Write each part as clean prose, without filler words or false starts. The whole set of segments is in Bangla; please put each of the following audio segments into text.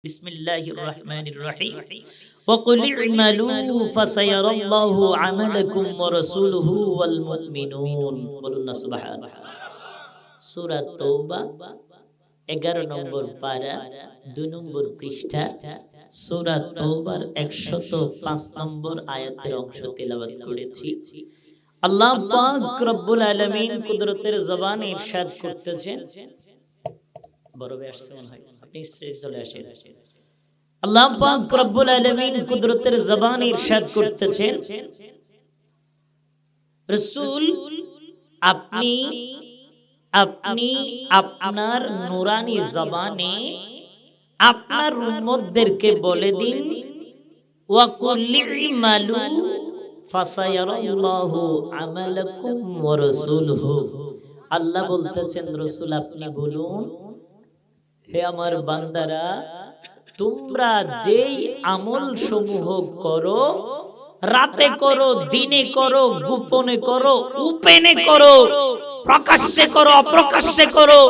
বিসমিল্লাহির রহমানির রহিম ওয়াকুল ই'মালু ফাসায়ারাল্লাহু আমালাকুম ওয়া রাসূলুহু ওয়াল মুমিনুন। বলুন না সুবহানাল্লাহ। সূরা তাওবা 11 নম্বর পারা 2 নম্বর পৃষ্ঠা সূরা তাওবার 105 নম্বর আয়াতের অংশ তেলাওয়াত করেছি। আল্লাহ পাক রব্বুল আলামিন কুদরতের জবানে ইরশাদ করতেছেন, বড় আসছে মনে হয়, আপনি চলে আসেন। আল্লাহ পাক রব্বুল আলামিন কুদরতের জবানে ইরশাদ করতেছেন, রাসূল আপনি আপনার নূরানি জবানে আপনার উম্মতদেরকে বলে দিন, ওয়াকুল ই'মালু ফাসায়ারাল্লাহু আমালাকুম ওয়া রাসূলুহু। আল্লাহ বলতেছেন, রাসূল আপনি বলুন, হে আমার বান্দারা, তোমরা যেই আমল সমূহ করো, রাতে করো, দিনে করো, গোপনে করো, উপেনে করো, প্রকাশ্যে করো, অপ্রকাশ্যে করো,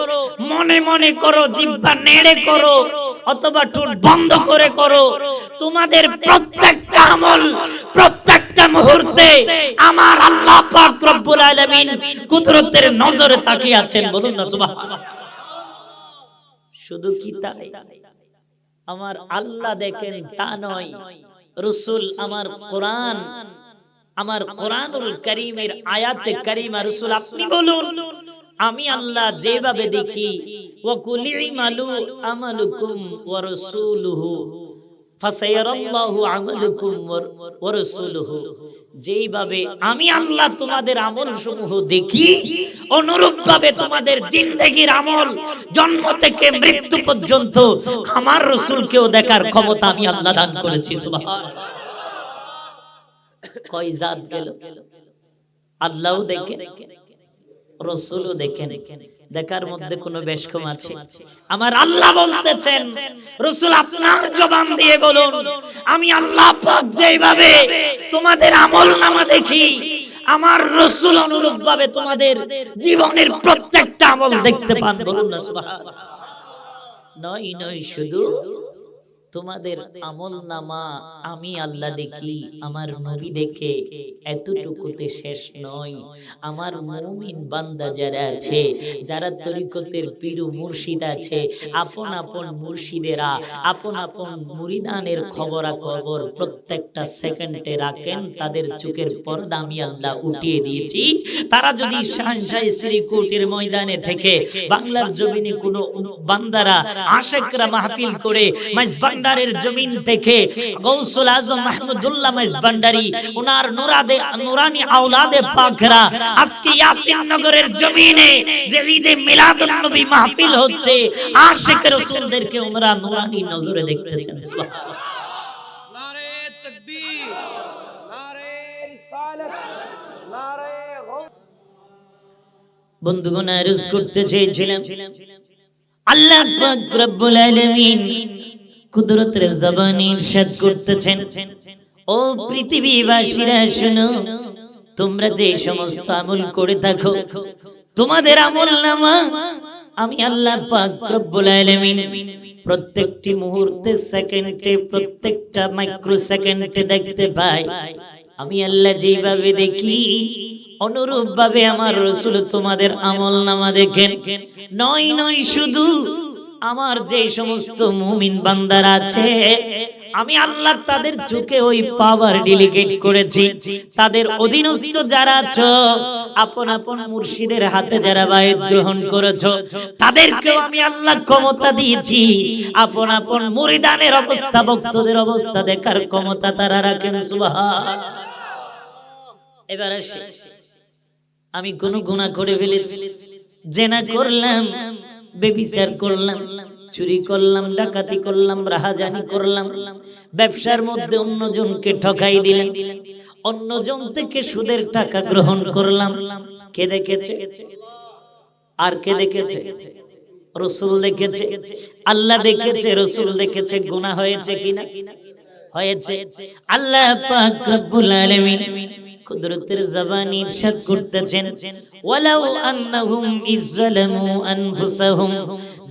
মনে মনে করো, জিহ্বা নেড়ে করো, অথবা ঠোঁট বন্ধ করে করো, তোমাদের প্রত্যেকটা আমল প্রত্যেকটা মুহূর্তে আমার আল্লাহ পাক রব্বুল আলামিন কুদরতের নজরে তাকিয়ে আছেন। বলুন না সুবহানাল্লাহ। শুধু কি তাই, আমার আল্লাহ দেখেন তা নয়, রাসূল আমার কোরআনুল কারীমের আয়াতে কারীমা রাসূল আপনি বলুন, আমি আল্লাহ যেভাবে দেখি, ওয়াকুল ই'মালু আমালুকুম ওয়া রাসূলুহু ফাসায়ারাল্লাহু আমালাকুম ওয়া রাসূলুহু, যেইভাবে আমি আল্লাহ তোমাদের আমল সমূহ দেখি, অনুরূপ ভাবে তোমাদের জিন্দেগীর আমল জন্ম থেকে মৃত্যু পর্যন্ত আমার রাসূলকেও দেখার ক্ষমতা আমি আল্লাহ দান করেছি। সুবহানাল্লাহ। কয় জাত গেল, আল্লাহও দেখেন, রাসূলও দেখেন, দেখার মধ্যে কোনো বেশকম আছে? আমার আল্লাহ বলতেছেন, রাসূল আপনার জবান দিয়ে বলুন, আমি আল্লাহ পাক যেভাবে তোমাদের আমলনামা দেখি, আমার রাসূল অনুরূপ ভাবে তোমাদের জীবনের প্রত্যেকটা আমল দেখতে পান। বলুন না সুবহানাল্লাহ। নয় শুধু তোমাদের আমলনামা আমি আল্লাহ দেখি, আমার নবী দেখে, এতটুকুতে শেষ নয়। আমার মুমিন বান্দা যারা আছে, যারা তরিকতের পীর মুর্শিদ আছে, আপন আপন মুর্শিদেরা আপন আপন মুরিদানের খবরাখবর প্রত্যেকটা সেকেন্ডে রাখেন, তাদের চোখের পর্দা আমি আল্লাহ উঠিয়ে দিয়েছি। তারা যদি শাহজাহান শ্রীকোটের ময়দানে থেকে বাংলার জমিনে কোনো বান্দারা আশেকরা মাহফিল করে ভান্ডারের জমিন থেকে গৌসুল আজম মাহমুদুল্লাহ ভান্ডারী ওনার নুরানি আওলাদে পাকরা আজকে ইয়াসিন নগরের জমিনে যে ঈদে মিলাদুন নবী মাহফিল হচ্ছে, আশিক রাসূলদেরকে ওনারা নুরানি নজরে দেখতেছেন। সুবহানাল্লাহ। নারে তাকবীর, নারে রিসালাত, নারে গাউস। বন্ধুগণ, আরজ করতে চেয়েছিলাম, আল্লাহ পাক রব্বুল আলামিন কুদরতের জবানে ইরশাদ করতেছেন, ও পৃথিবীবাসীরা শুনো, তোমরা যে সমস্ত আমল করে থাকো, তোমাদের আমলনামা আমি আল্লাহ পাক রব্বুল আলামিন প্রত্যেকটি মুহূর্তে, সেকেন্ডে, প্রত্যেকটা মাইক্রো সেকেন্ডে দেখতে পাই। আমি আল্লাহ যেভাবে দেখি, অনুরূপ ভাবে আমার রাসূল তোমাদের আমলনামা দেখেন। নয় শুধু আমার যে সমস্ত মুমিন বান্দারা আছে, আমি আল্লাহ তাদের চোখে ওই পাওয়ার ডেলিগেট করেছি। তাদের অধীনস্থ যারা আছো, আপন আপন মুর্শিদের হাতে যারা বায়াত গ্রহণ করেছো, তাদেরকেও আমি আল্লাহ ক্ষমতা দিয়েছি। আপন আপন মুরিদানের অবস্থা, ভক্তদের অবস্থা দেখার ক্ষমতা তারা রাখেন। সুবহানাল্লাহ। এবার আসে, আমি কোন গুনাহ করে ফেলেছি, জেনা করলাম, বেবিচার করলাম, চুরি করলাম, ডাকাতি করলাম, রাহাজানি করলাম, ব্যবসার মধ্যে অন্যজনকে ঠকাই দিলাম, অন্যজন থেকে সুদের টাকা গ্রহণ করলাম। কে দেখেছে? আর কে দেখেছে? রাসূল দেখেছে, আল্লাহ দেখেছে, রাসূল দেখেছে। গুনাহ হয়েছে কিনা? হয়েছে। আল্লাহ পাক রব্বুল আলামিন কুদরতের জবান ইরশাদ করতেছেন ওয়ালাউ আন্নাহুম ইযলামু আনফুসাহুম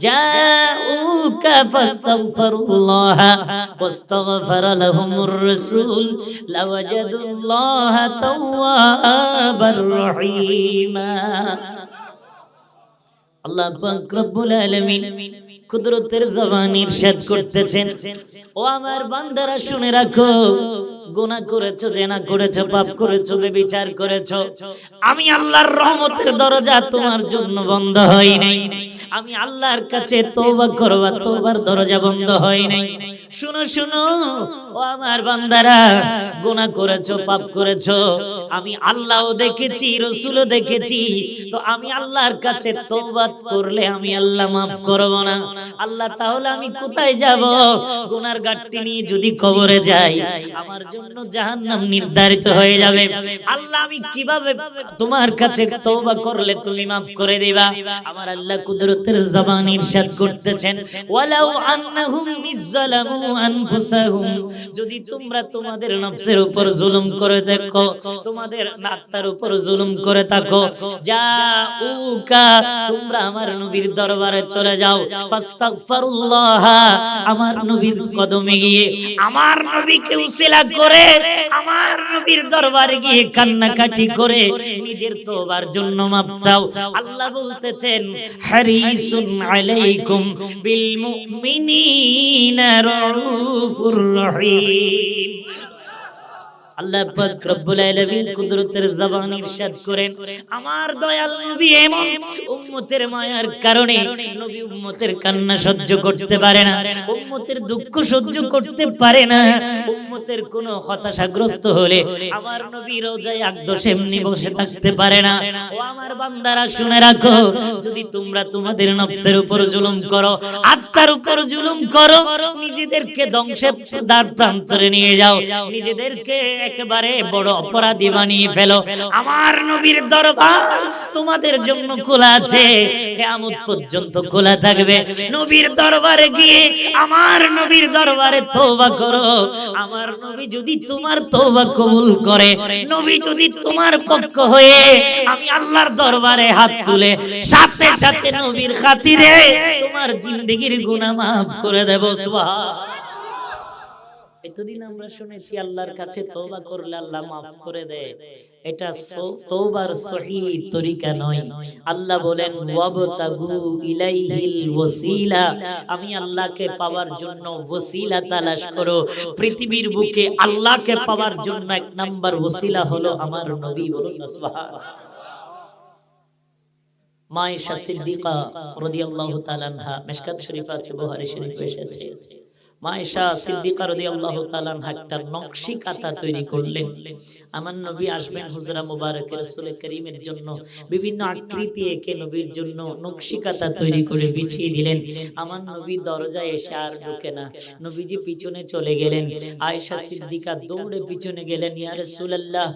জাউকা ফাস্তাগফিরুল্লাহ ওয়াস্তাগফারা লাহুমুর রাসূল লাওয়াজাদুল্লাহা তাওয়াবার রহিমা। আল্লাহ পাক রব্বুল আলামিন কুদরতের জবান ইরশাদ করতেছেন ও আমার বান্দারা শুনে রাখো, গুনাহ করেছো, জেনা করেছো, পাপ করেছো, ব্যভিচার করেছো, আমি আল্লাহর রহমতের দরজা তোমার জন্য বন্ধ হয় নাই। আমি আল্লাহর কাছে তওবা করবা, তওবার দরজা বন্ধ হয় নাই। শুনো শুনো ও আমার বান্দারা, গুনাহ করেছো, পাপ করেছো, আমি আল্লাহও দেখেছি, রাসূলও দেখেছি, তো আমি আল্লাহর কাছে তওবা করলে আমি আল্লাহ মাফ করব না। আল্লাহ তাহলে আমি কোথায় যাব? গুনার গাট্টি নিয়ে যদি কবরে যাই আমার জন্য জাহান্নাম নির্ধারিত হয়ে যাবে। আল্লাহ আমি কিভাবে তোমার কাছে তওবা করলে তুমি মাফ করে দিবা? আমার আল্লাহ কুদরতের জবান ইরশাদ করতেছেন ওয়ালাউ আন্নাহুম ইযলামু আনফুসাহুম, যদি তোমরা তোমাদের নফসের উপর জুলুম করে দেখো, তোমাদের আত্মার উপর জুলুম করে থাকো, জাউকা তোমরা আমার নবীর দরবারে চলে যাও, ফাস্তাগফিরুল্লাহ আমার নবীর কদমে গিয়ে আমার নবীকে উসিলা করে আমার নবীর দরবারে গিয়ে কান্নাকাটি করে নিজের তওবার জন্য মাফ চাও। আল্লাহ বলতেছেন হারিসুন আলাইকুম বিল মুমিনিনা রাউফুর রহিম। আল্লাহ পাক রব্বুল আলামিন কুদরতের জবান ইরশাদ করেন আমার দয়াল নবী এমন উম্মতের মায়ার কারণে নবী উম্মতের কান্না সহ্য করতে পারে না, উম্মতের দুঃখ সহ্য করতে পারে না, উম্মতের কোনো হতাশাগ্রস্ত হলে আমার নবী রোজায় আকদোষ এমনি বসে থাকতে পারে না। ও আমার বান্দারা শুনে রাখো, যদি তোমরা তোমাদের নফসের উপর জুলুম করো, আত্মার উপর জুলুম করো, নিজেদেরকে ধ্বংসের দ্বার প্রান্তরে নিয়ে যাও, নিজেদেরকে একেবারে বড় অপরাধী বানিয়ে ফেলো, আমার নবীর দরবার তোমাদের জন্য খোলা আছে, কিয়ামত পর্যন্ত খোলা থাকবে। নবীর দরবারে গিয়ে আমার নবীর দরবারে তওবা করো, আমার নবী যদি তোমার তওবা কবুল করে, নবী যদি তোমার পক্ষ হয়ে আমি আল্লাহর দরবারে হাত তুলে সাথে সাথে নবীর খাতিরে তোমার জিন্দেগীর গুনাহ মাফ করে দেব। সুবহানাল্লাহ। এতদিন আমরা শুনেছি আল্লাহর কাছে তওবা করলে আল্লাহ মাফ করে দেয়, এটা তওবার সহিহ তরিকা নয়। আল্লাহ বলেন ওয়াবতাগু ইলাইহিল ওয়াসিলা, আমি আল্লাহকে পাওয়ার জন্য ওয়াসিলা তালাশ করো। পৃথিবীর বুকে আল্লাহকে পাওয়ার জন্য এক নাম্বার ওয়াসিলা হলো আমার নবী। বলুন সুবহানাল্লাহ। মা আয়েশা সিদ্দিকা রাদিয়াল্লাহু তাআলা আনহা, মিশকাত শরীফ আছে, বুখারী শরীফে এসেছে, মা আয়েশা সিদ্দিকা রাদিয়াল্লাহু তাআলা আনহা একটা নকশি কাঁথা তৈরি করলেন। আমার নবী আসবেন হুজরা মুবারকে রাসূল করিমের জন্য বিভিন্ন আকৃতি এঁকে নবীর জন্য নকশি কাঁথা তৈরি করে বিছিয়ে দিলেন। আমার নবী দরজায় এসে আর ঢোকে না, নবীজি পিছনে চলে গেলেন। আয়েশা সিদ্দিকা দৌড়ে পিছনে গেলেন, ইয়া রাসূলুল্লাহ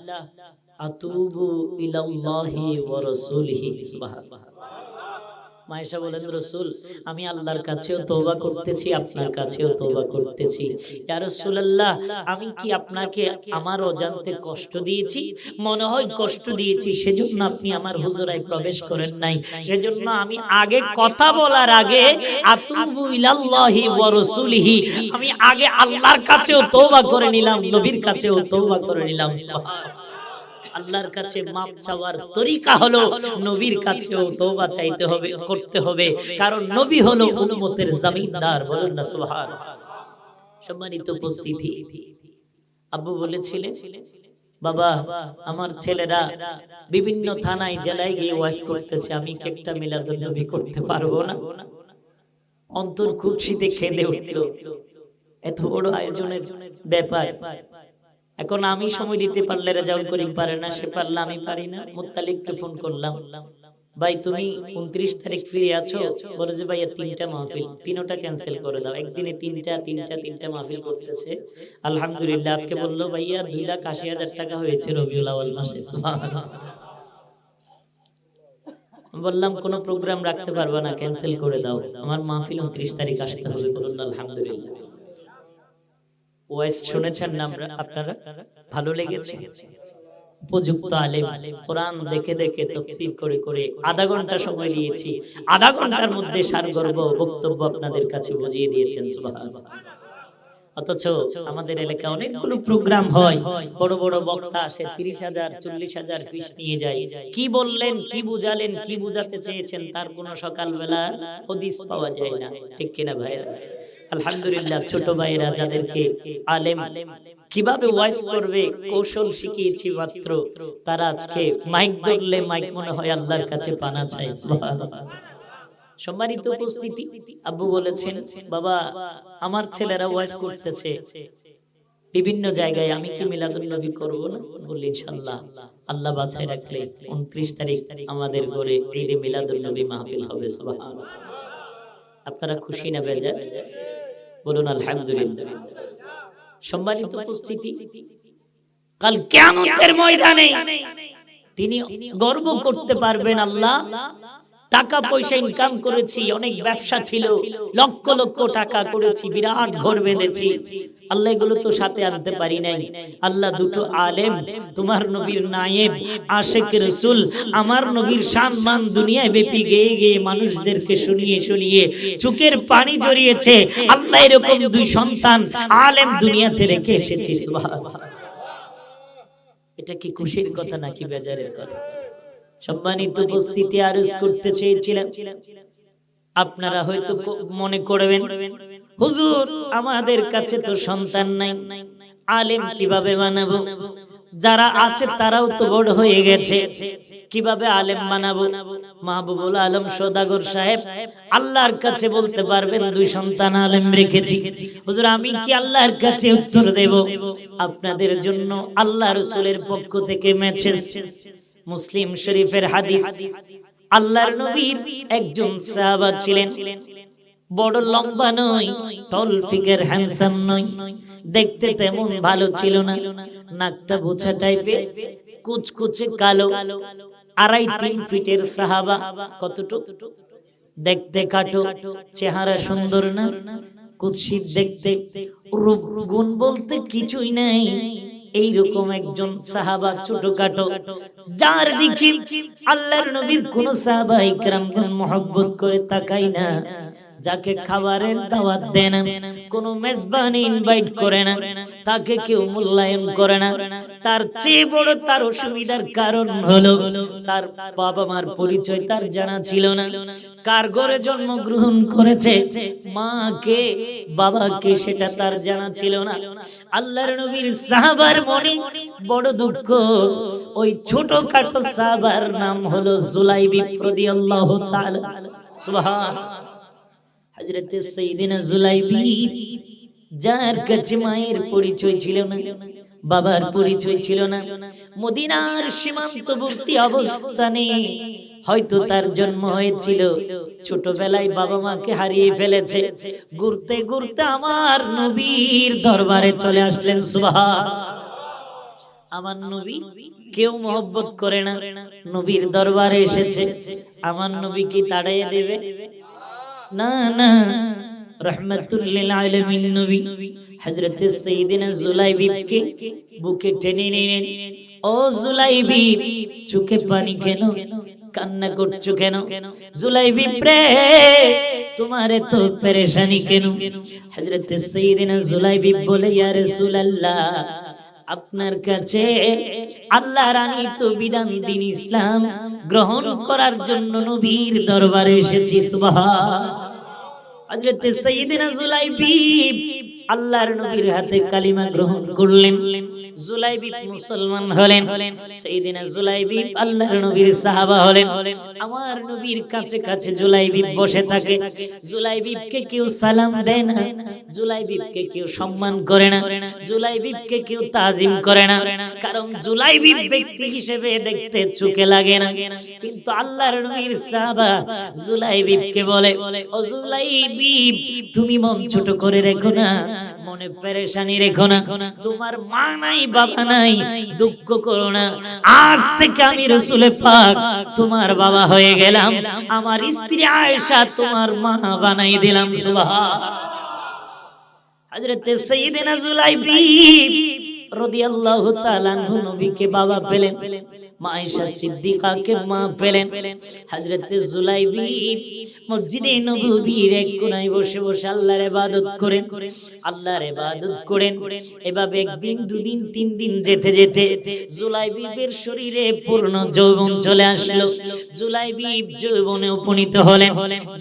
আতুবু ইলাল্লাহি ওয়া রাসূলিহি। সুবহানাল্লাহ। মায়েশা বলেন রাসূল আমি আল্লাহর কাছেও তওবা করতেছি, আপনার কাছেও তওবা করতেছি। ইয়া রাসূলুল্লাহ আমি কি আপনাকে আমার অজান্তে কষ্ট দিয়েছি? মনে হয় কষ্ট দিয়েছি, সেজন্য আপনি আমার হুজরায় প্রবেশ করেন নাই। সেজন্য আমি আগে কথা বলার আগে আতুবু ইলাল্লাহি ওয়া রাসূলিহি, আমি আগে আল্লাহর কাছেও তওবা করে নিলাম, নবীর কাছেও তওবা করে নিলাম। সুবহানাল্লাহ। আল্লাহর কাছে মাফ চাওয়ার তরিকা হলো নবীর কাছেও তওবা চাইতে হবে, করতে হবে, কারণ নবী হলো উম্মতের জমিদার। বলুন না সুবহানাল্লাহ। সম্মানিত উপস্থিতি, আব্বু বলেছিলেন বাবা আমার ছেলেরা বিভিন্ন থানায় জেলায় গিয়ে ওয়াজ করতেছে, আমি কি একটা মিলাদুন নবী করতে পারবো না? অন্তর খুশিতে কেঁদে উঠল, এত বড় আয়োজনের ব্যাপার। এখন আমি সময় দিতে পারলে রেজাউল করিম পারে না, সে পারলে আমি পারি না। মুত্তালিবকে ফোন করলাম, ভাই তুমি 29 তারিখ ফ্রি আছো? বলে যে ভাইয়া 3টা মাহফিল, 3টা ক্যান্সেল করে দাও। একদিনে 3টা মাহফিল করতেছে। আলহামদুলিল্লাহ আজকে বললো ভাইয়া 2,80,000 টাকা হয়েছে রবিউল আউয়াল মাসে। সুবহানাল্লাহ। বললাম কোনো প্রোগ্রাম রাখতে পারবে না, ক্যান্সেল করে দাও, আমার মাহফিল 29 তারিখ আসতে হবে। বলুন আলহামদুলিল্লাহ। ওয়াইস শুনেছেন না আপনারা? ভালো লেগেছে? উপযুক্ত আলেম, কোরআন দেখে দেখে তাফসীর করে করে আধা ঘন্টা সময় দিয়েছি, আধা ঘন্টার মধ্যে সারগর্ভ বক্তব্য আপনাদের কাছে বুঝিয়ে দিয়েছেন। সুবহানাল্লাহ। অথচ আমাদের এলাকায় অনেকগুলো প্রোগ্রাম হয়, বড় বড় বক্তা আসে, 30,000 40,000 ফিস নিয়ে যায়। কি বললেন, কি বুঝালেন, কি বুঝাতে চেয়েছেন তার কোনো সকালবেলা হদিস পাওয়া যায় না, ঠিক কিনা ভাইরা? আলহামদুলিল্লাহ, ছোট ভাইরা যাদেরকে আলেম কিভাবে ওয়াইজ করবে কৌশল শিখিয়েছি মাত্র, তারা আজকে মাইক ধরলে মাইক মনে হয় আল্লাহর কাছে পানা চাই। সুবহানাল্লাহ। সম্মানিত উপস্থিতি, আব্বু বলেছেন, বাবা আমার ছেলেরা ওয়াইজ করতেছে বিভিন্ন জায়গায়, আমি কি মিলাদুন নবী করব না? বললি ইনশাআল্লাহ, আল্লাহ বাছাই রাখলে 29 তারিখ আমাদের ঘরে ঈদে মিলাদুন নবী মাহফিল হবে। সুবহানাল্লাহ। আপনারা খুশি না বেজার? বলুন আলহামদুলিল্লাহ। সম্মানিত উপস্থিতি, কাল কিয়ামতের ময়দানে তিনি গর্ব করতে পারবেন, আল্লাহ টাকা পয়সা ইনকাম করেছি, অনেক ব্যবসা ছিল, লক্ষ লক্ষ টাকা করেছি, বিরাট ঘর বেঁধেছি, আল্লাহ এগুলো তো সাথে আনতে পারি নাই। আল্লাহ দুটো আলেম, তোমার নবীর নায়েব, আশিক রাসূল, আমার নবীর সম্মান দুনিয়ায় ব্যাপী গেয়ে গেয়ে মানুষদেরকে শুনিয়ে শুনিয়ে চোখের পানি জড়িয়েছে, আল্লাহ এরকম দুই সন্তান আলেম দুনিয়াতে রেখে এসেছি। সুবহানাল্লাহ। এটা কি খুশির কথা নাকি বেজারের কথা? সম্মানিত উপস্থিতি, আরজ করতে চেয়েছিলাম, আপনারা হয়তো মনে করবেন, হুজুর আমাদের কাছে তো সন্তান নাই, আলেম কিভাবে বানাবো? যারা আছে তারাও তো বড় হয়ে গেছে, কিভাবে আলেম বানাবো? মাহবুবুল আলম সওদাগর সাহেব আল্লাহর কাছে বলতে পারবেন, দুই সন্তান আলেম রেখেছি। হুজুর আমি কি আল্লাহর কাছে উত্তর দেব? আপনাদের জন্য আল্লাহ রাসূলের পক্ষ থেকে মেসেজ, মুসলিম শরীফের হাদিস। আল্লাহর নবীর একজন সাহাবা ছিলেন, বড় লম্বা নয়, টল ফিগার, হ্যান্ডসাম নয়, দেখতে তেমন ভালো ছিল না, নাকটা বোঝা টাইপের, কুচকুচে কালো, 2.5-3 ফিটের সাহাবা। কতটুকু দেখতে কাটো, চেহারা সুন্দর না, কুৎসিত দেখতে, রূপ গুণ বলতে কিছুই নাই, এইরকম একজন সাহাবা, ছোটখাটো, যার দিকে আল্লাহর নবীর কোন সাহাবা ইকরামগণ মহব্বত করে তাকায় না, যাকে খাবারের দাওয়াত দেন না, কোন মেজবানি ইনভাইট করে না, তাকে কেউ মূল্যায়ন করে না। তার চেয়ে বড় তার অসুবিধার কারণ হলো তার বাবা মার পরিচয় তার জানা ছিল না, কার ঘরে জন্মগ্রহণ করেছে, মাকে বাবাকে সেটা তার জানা ছিল না। আল্লাহর নবীর সাহাবার মনে বড় দুঃখ, ওই ছোটখাটো সাহাবার নাম হলো জুলাইবি রাদিয়াল্লাহু তাআলা। সুবহানাল্লাহ। হযরত সাইয়্যিদিনা জুলাইবি, যার কাছে মায়ের পরিচয় ছিল না, বাবার পরিচয় ছিল না, মদিনার সীমান্তবর্তী অবস্থানে হয়তো তার জন্ম হয়েছিল, ছোটবেলায় বাবা মাকে হারিয়ে ফেলেছে, ঘুরতে ঘুরতে আমার নবীর দরবারে চলে আসলেন। সুবহানাল্লাহ। আমার নবী কেউ মহব্বত করে না, নবীর দরবারে এসেছে, আমার নবী কি তাড়িয়ে দেবে? না না, রাহমাতুল লিল আলামিন নবী হযরত সাইয়্যিদিনা জুলাইবিকে বুকে টেনে নিলেন। ও জুলাইবি, চোখে পানি কেন, কান্না করছো কেন? জুলাইবি প্রে, তোমারে তো পেরেশানি কেন? হযরত সাইয়্যিদিনা জুলাইবি বলে, ইয়া রাসূলুল্লাহ, আপনার কাছে আল্লাহর আনিত বিধান দিন ইসলাম গ্রহণ করার জন্য নবীর দরবারে এসেছি। সুবহানাল্লাহ। হযরত সাইয়্যিদিনা জুলাইবি আল্লাহর নবীর হাতে কালিমা গ্রহণ করলেন, জুলাইবি মুসলমান হলেন। সাইয়্যিদিনা জুলাইবি আল্লাহর নবীর সাহাবা হলেন। আমার নবীর কাছে কাছে জুলাইবি বসে থাকে। জুলাইবিকে কেউ সালাম দেয় না, জুলাইবিকে কেউ সম্মান করে না, জুলাইবিকে কেউ তাজিম করে না, কারণ জুলাইবি ব্যক্তি হিসেবে দেখতে চোখে লাগে না। কিন্তু আল্লাহর নবীর সাহাবা জুলাইবিকে বলে, ও জুলাইবি, তুমি মন ছোট করে রেখো না, মনে পেরেশানি রেখো না, তোমার মা নাই বাবা নাই, দুঃখ করো না, আজ থেকে আমি রাসূল পাক তোমার বাবা হয়ে গেলাম, আমার স্ত্রী আয়েশা তোমার মা বানাই দিলাম। সুবহানাল্লাহ। হযরত সাইয়্যিদিনা জুলাইবি রাদিয়াল্লাহু তাআলা আনহু নবীকে বাবা পেলেন, মা আয়েশা সিদ্দিকাকে মা পেলেন। হযরতে জুলাইবি মসজিদে নববীর এক কোণায় বসে বসে আল্লাহর ইবাদত করেন, আল্লাহর ইবাদত করেন। এভাবে একদিন, দুদিন, 3 দিন যেতে যেতে জুলাইবিবের শরীরে পূর্ণ যৌবন চলে আসলো। জুলাইবি যৌবনে উপনীত হলেন,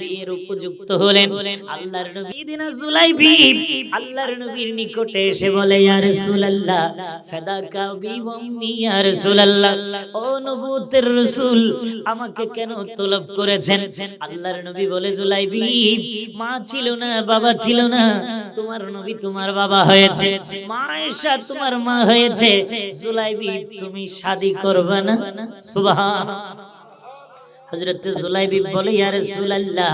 বিয়ের উপযুক্ত হলেন। আল্লাহর নবী দিনা জুলাইবি আল্লাহর নবীর নিকটে এসে বলে, ইয়া রাসূলুল্লাহ ফাদাকা বি উম্মি, ইয়া রাসূলুল্লাহ, ও নবুয়তের রাসূল, আমাকে কেন তলব করেছেন? আল্লাহর নবী বলে, জুলাইবি মা ছিল না, বাবা ছিল না, তোমার নবী তোমার বাবা হয়েছে, মা আয়েশা তোমার মা হয়েছে। জুলাইবি তুমি শাদী করবে না? সুবহানাল্লাহ। হযরত জুলাইবি বলে, ইয়া রাসূলুল্লাহ,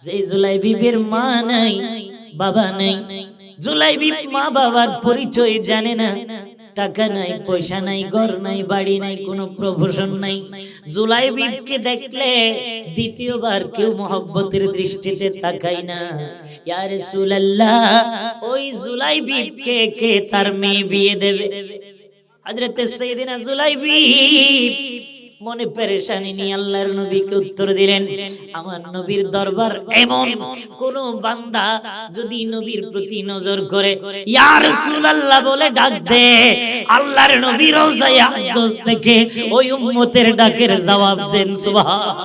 সেই জুলাইবির মা নাই, বাবা নাই। জুলাইবি মা বাবার পরিচয় জানে না, টাকা নাই, পয়সা নাই, ঘর নাই, বাড়ি নাই, কোনো প্রফেশন নাই। জুলাইবিকে দেখলে দ্বিতীয়বার কেউ মহব্বতের দৃষ্টিতে তাকায় না। ইয়া রাসূলুল্লাহ, ওই জুলাইবিকে কে তার মেয়ে বিয়ে দেবে? হযরত সাইয়েদনা জুলাইবি মনে পেরেশানি নিয়ে আল্লাহর নবীকে উত্তর দিলেন, আমার নবীর দরবার এমন কোন বান্দা যদি নবীর প্রতি নজর করে ইয়া রাসূলুল্লাহ বলে ডাক দে, আল্লাহর নবী রওজায়ে আকদাস থেকে ওই উম্মতের ডাকের জবাব দেন। সুবহানাল্লাহ।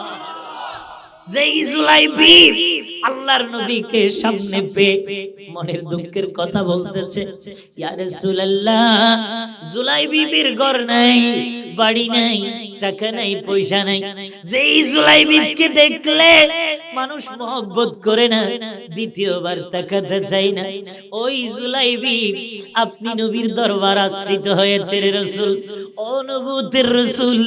যেই জুলাইবি আল্লাহর নবীকে সামনে পেয়ে মনের দুঃখের কথা বলতেছে, ইয়া রাসূলুল্লাহ, জুলাইবির ঘর নাই, বাড়ি নাই, টাকা নাই, পয়সা নাই। যেই জুলাইবিকে দেখলে মানুষ মহব্বত করে না, দ্বিতীয়বার তাকাতে চায় না, ওই জুলাইবি আপনি নবীর দরবার আশ্রিত হয়েছে রে রাসূল। ও নবুয়তের রাসূল,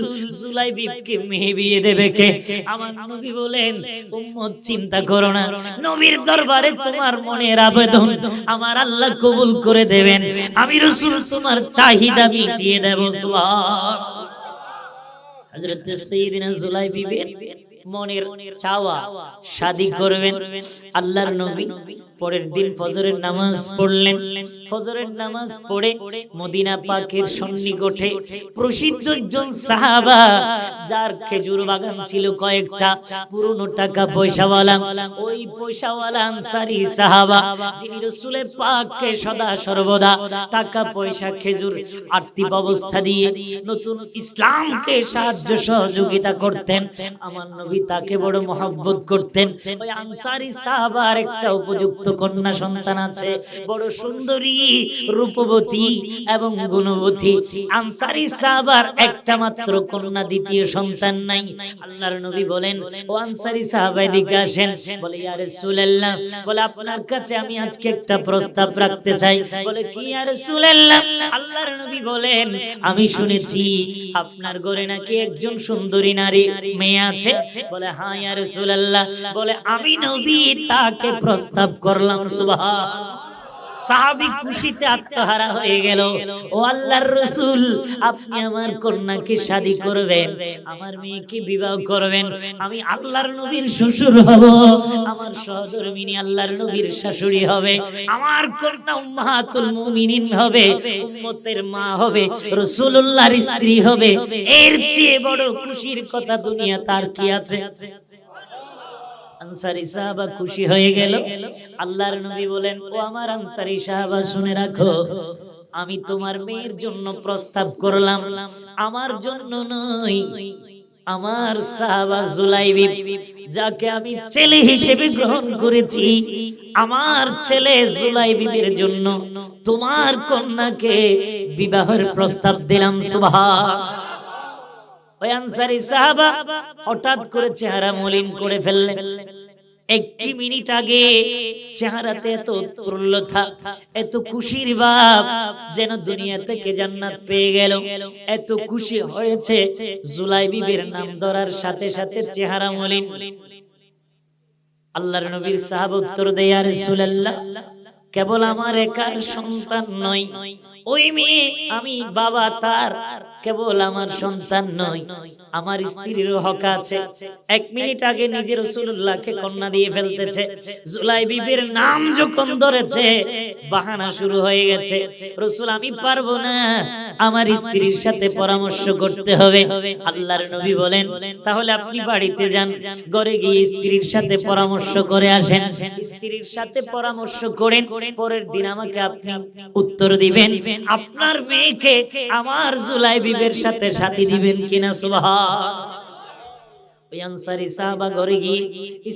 জুলাইবিকে মেয়ে বিয়ে দেবে কে? আমার নবী বলেন, উম্মত চিন্তা করো না, নবীর দরবারে তোমার মনের আবেদন আমার আল্লাহ কবুল করে দেবেন, আমি রাসূল তোমার চাহিদা মিটিয়ে দেব। সুবহানাল্লাহ। হযরত সাইয়েদনা জুলাইবির মনের চাওয়া শাদী করবেন। আল্লাহর নবী পরের দিন ফজরের নামাজ পড়লেন। ফজরের নামাজ পড়ে মদিনা পাকের সন্নিকটে প্রসিদ্ধ একজন সাহাবা, যার খেজুর বাগান ছিল কয়েকটা, পুরনো টাকা পয়সাওয়ালা, ওই পয়সাওয়ালা আনসারী সাহাবা যিনি রাসূলের পাককে সদা সর্বদা টাকা পয়সা, খেজুর, আর্থিক অবস্থা দিয়ে নতুন ইসলামকে সাহায্য সহযোগিতা করতেন। আমার নবী তাকে বড় মহব্বত করতেন। ওই আনসারী সাহাবার একটা উপযুক্ত কন্যা সন্তান আছে, বড় সুন্দরী, রূপবতী এবং গুণবতী। আনসারী সাহাবার একটা মাত্র কন্যা, দ্বিতীয় সন্তান নাই। আল্লাহর নবী বলেন, ও আনসারী সাহাবা এদিকে আসেন। বলে, ইয়া রাসূলুল্লাহ, বলে আপনার কাছে আমি আজকে একটা প্রস্তাব রাখতে চাই। বলে, কি ইয়া রাসূলুল্লাহ? আল্লাহর নবী বলেন, আমি শুনেছি আপনার ঘরে নাকি একজন সুন্দরী নারী মেয়ে আছে। বলে, হ্যাঁ ইয়া রাসূলুল্লাহ। বলে, আমি নবী তাকে প্রস্তাব করলাম। সুবহানাল্লাহ। সাহাবী খুশিতে আত্মহারা হয়ে গেল। ও আল্লাহর রাসূল, আপনি আমার কন্যাকে শাদী করবেন, আমার মেয়েকে বিবাহ করবেন, আমি আল্লাহর নবীর শ্বশুর হব, আমার সহধর্মিনী আল্লাহর নবীর শাশুড়ি হবে, আমার কন্যা উম্মাহাতুল মুমিনিন হবে, উম্মতের মা হবে, রাসূলুল্লাহর স্ত্রী হবে। এর চেয়ে বড় খুশির কথা দুনিয়া তার কি আছে? আনসারী সাহাবা খুশি হয়ে গেল। আল্লাহর নবী বলেন, ও আমার আনসারী সাহাবা শুনে রাখো, আমি তোমার মেয়ের জন্য প্রস্তাব করলাম, আমার জন্য নয়, আমার সাহাবা জুলাইবি যাকে আমি ছেলে হিসেবে গ্রহণ করেছি, আমার ছেলে জুলাইবির জন্য তোমার কন্যাকে বিবাহের প্রস্তাব দিলাম। সুবহানাল্লাহ। ওই আনসারী সাহাবা হঠাৎ করে চেহারা মলিন করে ফেললেন। একটি মিনিট আগে চেহারাতে এত প্রফুল্লতা, এত খুশির ভাব, যেন দুনিয়া থেকে জান্নাত পেয়ে গেল। এত খুশি হয়েছে, জুলাইবির নাম ধরার সাথে সাথে চেহারা মলিন। আল্লাহর নবীর সাহাবা উত্তর দেয়, ইয়া রাসূলুল্লাহ, কেবল আমার একার সন্তান নয়, ওই মেয়ে আমি বাবা তার কেবল আমার সন্তান নয়, আমার স্ত্রীরও হক আছে। 1 মিনিট আগে নিজে রাসূলুল্লাহকে কন্যা দিয়ে ফেলতেছে, জুলাই বিবির নাম যখন ধরেছে বাহানা শুরু হয়ে গেছে, রাসূল আমি পারবো না, আমার স্ত্রীর সাথে পরামর্শ করতে হবে। আল্লাহর নবী বলেন তাহলে আপনি বাড়িতে যান, ঘরে গিয়ে স্ত্রীর সাথে পরামর্শ করে আসেন, স্ত্রীর সাথে পরামর্শ করেন, পরের দিন আমাকে আপনি উত্তর দিবেন আপনার মেয়েকে আমার জুলাই বিবির সাথে সাথী দিবেন কিনা। সুবহান। ওই আনসারী সাহাবা ঘরে গিয়ে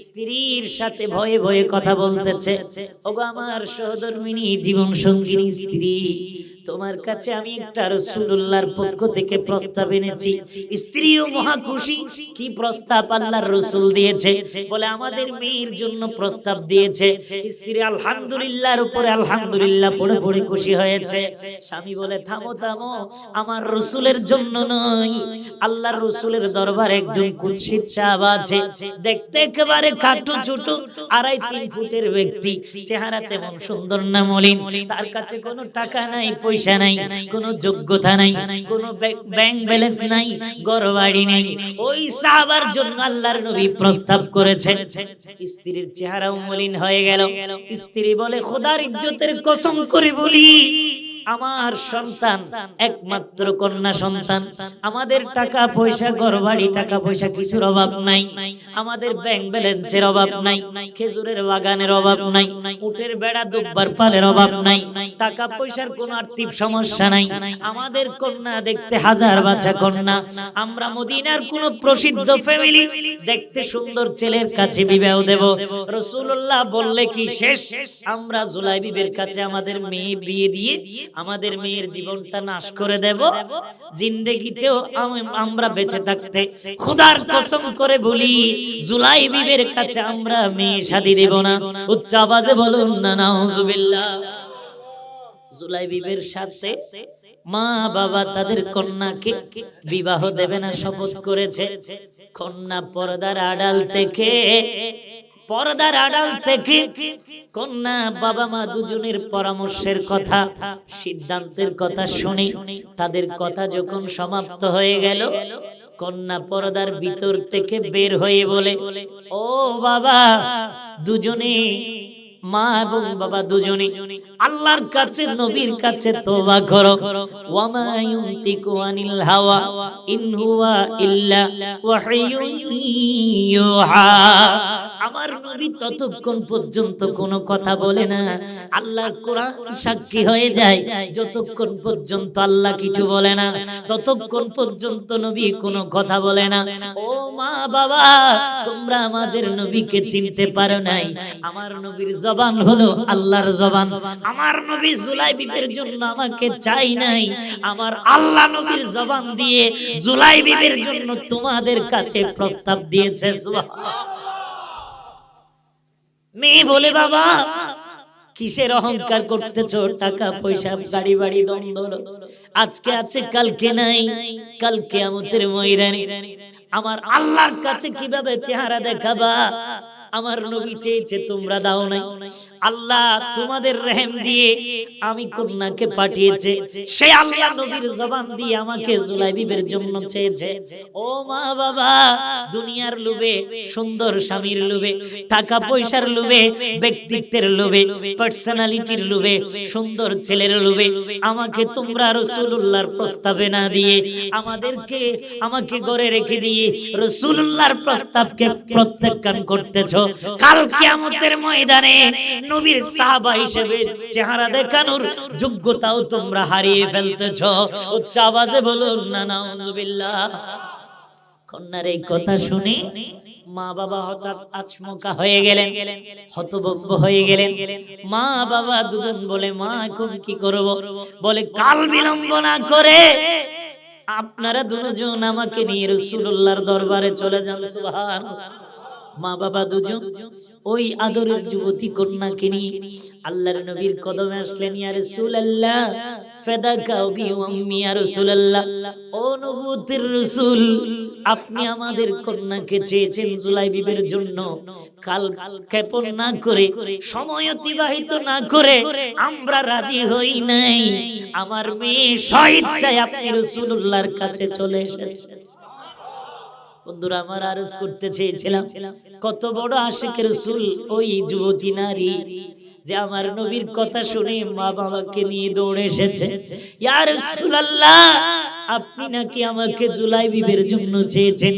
স্ত্রীর সাথে ভয়ে ভয়ে কথা বলতেছে, ওগো আমার সহধর্মিনী জীবন সঙ্গিনী স্ত্রী, তোমার কাছে আমি একটা রাসূলুল্লাহর পক্ষ থেকে প্রস্তাব এনেছি। স্ত্রীও মহা খুশি, কি প্রস্তাব আল্লাহর রাসূল দিয়েছে? বলে আমাদের মেয়ের জন্য প্রস্তাব দিয়েছে। স্ত্রী আলহামদুলিল্লাহর উপরে আলহামদুলিল্লাহ পড়ে পড়ে খুশি হয়েছে। স্বামী বলে থামো থামো, আমার রাসূলের জন্য নয়, আল্লাহর রাসূলের দরবারে একজন কুৎসিত সাহাব আছে, দেখতে একেবারে খাটো ছোট 2.5-3 ফুটের ব্যক্তি, চেহারা তেমন সুন্দর না মলিন, তার কাছে কোনো টাকা নাই, পয়সা নাই, কোনো যোগ্যতা নাই, কোনো ব্যাংক ব্যালেন্স নাই, ঘর বাড়ি নাই। ওই সাহাবার জন্য আল্লাহর নবী প্রস্তাব করেছে। স্ত্রীর চেহারাও মলিন হয়ে গেল। স্ত্রী বলে খোদার ইজ্জতের কসম করে বলি, আমার সন্তান একমাত্র কন্যা সন্তান, আমাদের টাকা পয়সা ঘর বাড়ি টাকা পয়সা কিছুর অভাব নাই, আমাদের ব্যাংক ব্যালেন্সের অভাব নাই, খেজুরের বাগানের অভাব নাই, উটের বেড়া দুব্বার পালের অভাব নাই, টাকা পয়সার কোনো আর্থিক সমস্যা নাই, আমাদের কন্যা দেখতে হাজার বাচ্চা কন্যা, আমরা মদিনার কোন প্রসিদ্ধ ফ্যামিলি, দেখতে সুন্দর ছেলের কাছে বিবাহ দেব। রাসূলুল্লাহ বললে কি শেষ, আমরা জুলাই বিবির কাছে আমাদের মেয়ে বিয়ে দিয়ে আমাদের মেয়ের জীবনটা নাশ করে দেব, জিন্দেগিতেও আমরা বেঁচে থাকতে খোদার কসম করে বলি জুলাই বিবির কাছে আমরা মেয়ে শাদী দেব না। উচ্চ আওয়াজে বলুন না নাউজুবিল্লাহ। জুলাই বিবির সাথে মা বাবা তাদের কন্যাকে বিবাহ দেবে না শপথ করেছে। কন্যা পর্দার আড়াল থেকে কন্যা বাবা মা দুজনের পরামর্শের কথা সিদ্ধান্তের কথা শুনে তাদের কথা যখন সমাপ্ত হয়ে গেল, কন্যা পর্দার ভিতর থেকে বের হয়ে বলে, ও বাবা দুজনে, মা এবং বাবা দুজনে আল্লাহর কাছে নবীর কাছে তওবা করো। ওয়ামা ইউনতিকু আনিল হাওয়া ইন হুয়া ইল্লা ওয়াহয়ুন ইউহা। আমার নবী ততক্ষণ পর্যন্ত কোনো কথা বলে না, আল্লাহর কোরআন সাক্ষী হয়ে যায়, যতক্ষণ পর্যন্ত আল্লাহ কিছু বলে না ততক্ষণ পর্যন্ত নবী কোনো কথা বলে না। ও মা বাবা, তোমরা আমাদের নবীকে চিনতে পারো নাই, আমার নবীর জবান হলো আল্লাহর জবান। আমার নবী জুলাই বিবির জন্য আমাকে চাই নাই, আমার আল্লাহ নবীর জবান দিয়ে জুলাই বিবির জন্য তোমাদের কাছে প্রস্তাব দিয়েছে। মেয়ে বলে বাবা কিসের অহংকার করতেছো, টাকা পয়সা গাড়ি বাড়ি দ্বন্দ্ব আজকে আছে কালকে নাই, কাল কিয়ামতের ময়দানে আমার আল্লাহর কাছে কিভাবে চেহারা দেখাবা? আমার নবী চেয়েছে তোমরা দাও নাই, আল্লাহ তোমাদের রহম দিয়ে আমি কন্যাকে পাঠিয়েছে, সেই আল্লাহ নবীর জবান দিয়ে আমাকে জুলাই বিবির জন্য চেয়েছে। ও মা বাবা, দুনিয়ার লোভে, সুন্দর স্বামীর লোভে, টাকা পয়সার লোভে, ব্যক্তিত্বের লোভে, পার্সোনালিটির লোভে, সুন্দর ছেলের লোভে আমাকে তোমরা রাসূলুল্লাহর প্রস্তাবে না দিয়ে আমাকে ঘরে রেখে দিয়ে রাসূলুল্লাহর প্রস্তাবকে প্রত্যাখ্যান করতেছো। কাল কিয়ামতের ময়দানে নবীর সাহাবা হিসেবে চেহারা দেখানোর যোগ্যতাও তোমরা হারিয়ে ফেলতেছো। উচ্চ আওয়াজে বলুন না নাউজুবিল্লাহ। কন্যার এই কথা শুনে মা বাবা হঠাৎ আচমকা হয়ে গেলেন, হতভম্ব হয়ে গেলেন। মা বাবা দুজন বলে, মা এখন কি করব? বলে কাল বিলম্ব না করে আপনারা দুজন আমাকে নিয়ে রাসূলুল্লাহর দরবারে চলে যান। সুবহানাল্লাহ। মা বাবা দুজন ওই আদরের যুবতী কন্যাকে নিয়ে আল্লাহর নবীর কদমে আসলেন। ইয়া রাসূলুল্লাহ ফাদাকা বি উম্মি, ইয়া রাসূলুল্লাহ ও নবুয়তের রাসূল, আপনি আমাদের কন্যাকে চেয়েছেন জুলাইবিবের জন্য। কাল ক্ষেপণ না করে, সময় অতিবাহিত না করে আমরা রাজি হই নাই। আমার মেয়ে স্বেচ্ছায় আপনি রাসূলুল্লাহর কাছে চলে এসেছে। বন্ধুরা আমার আরজ করতে চেয়েছিলাম, কত বড় আশিকের রাসূল ওই যুবতী নারী যে আমার নবীর কথা শুনে মা বাবাকে নিয়ে দৌড়ে এসেছে। ইয়া রাসূলুল্লাহ আপনি নাকি আমাকে জুলাইবিবের জন্য চেয়েছেন।